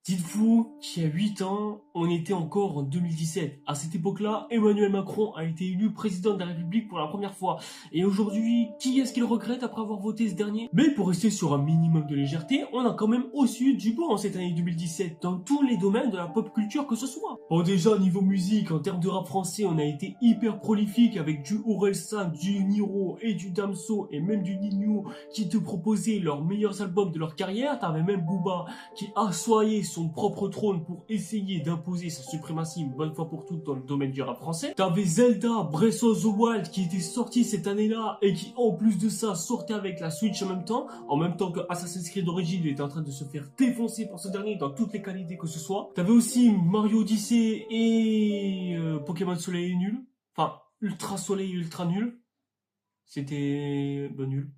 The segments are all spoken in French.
Dites-vous qu'il y a 8 ans, on était encore en 2017. À cette époque-là, Emmanuel Macron a été élu président de la République pour la première fois. Et aujourd'hui, qui est-ce qu'il regrette après avoir voté ce dernier? Mais pour rester sur un minimum de légèreté, on a quand même aussi eu du bon en cette année 2017, dans tous les domaines de la pop culture que ce soit. Bon déjà, niveau musique, en termes de rap français, on a été hyper prolifique avec du Orelsan, du Niro et du Damso et même du Nino qui te proposaient leurs meilleurs albums de leur carrière. T'avais même Booba qui assoyait son propre trône pour essayer d'imposer sa suprématie une bonne fois pour toutes dans le domaine du rap français. T'avais Zelda, Breath of the Wild qui était sorti cette année-là et qui en plus de ça sortait avec la Switch en même temps que Assassin's Creed Origins était en train de se faire défoncer par ce dernier dans toutes les qualités que ce soit. T'avais aussi Mario Odyssey et Pokémon Soleil et nul. Enfin, Ultra Soleil et Ultra nul. C'était nul.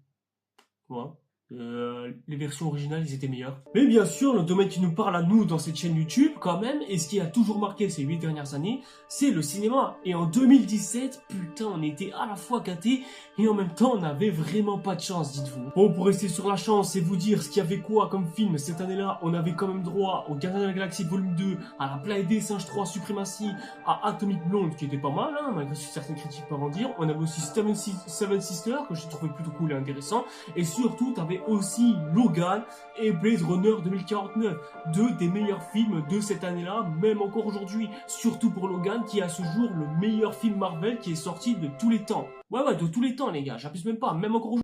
Voilà. Les versions originales, ils étaient meilleures. Mais bien sûr, le domaine qui nous parle à nous dans cette chaîne YouTube, quand même, et ce qui a toujours marqué ces 8 dernières années, c'est le cinéma. Et en 2017, putain, on était à la fois gâtés et en même temps, on n'avait vraiment pas de chance, dites-vous. Bon, pour rester sur la chance et vous dire ce qu'il y avait quoi comme film cette année-là, on avait quand même droit au Gardien de la Galaxie Volume 2, à La Planète des Singes 3 Suprématie, à Atomic Blonde, qui était pas mal, hein, malgré certaines critiques par en dire. On avait aussi Seven Sisters, que j'ai trouvé plutôt cool et intéressant. Et surtout, t'avais aussi Logan et Blade Runner 2049, deux des meilleurs films de cette année-là, même encore aujourd'hui, surtout pour Logan qui est à ce jour le meilleur film Marvel qui est sorti de tous les temps. Ouais, de tous les temps les gars, j'abuse même pas, même encore aujourd'hui.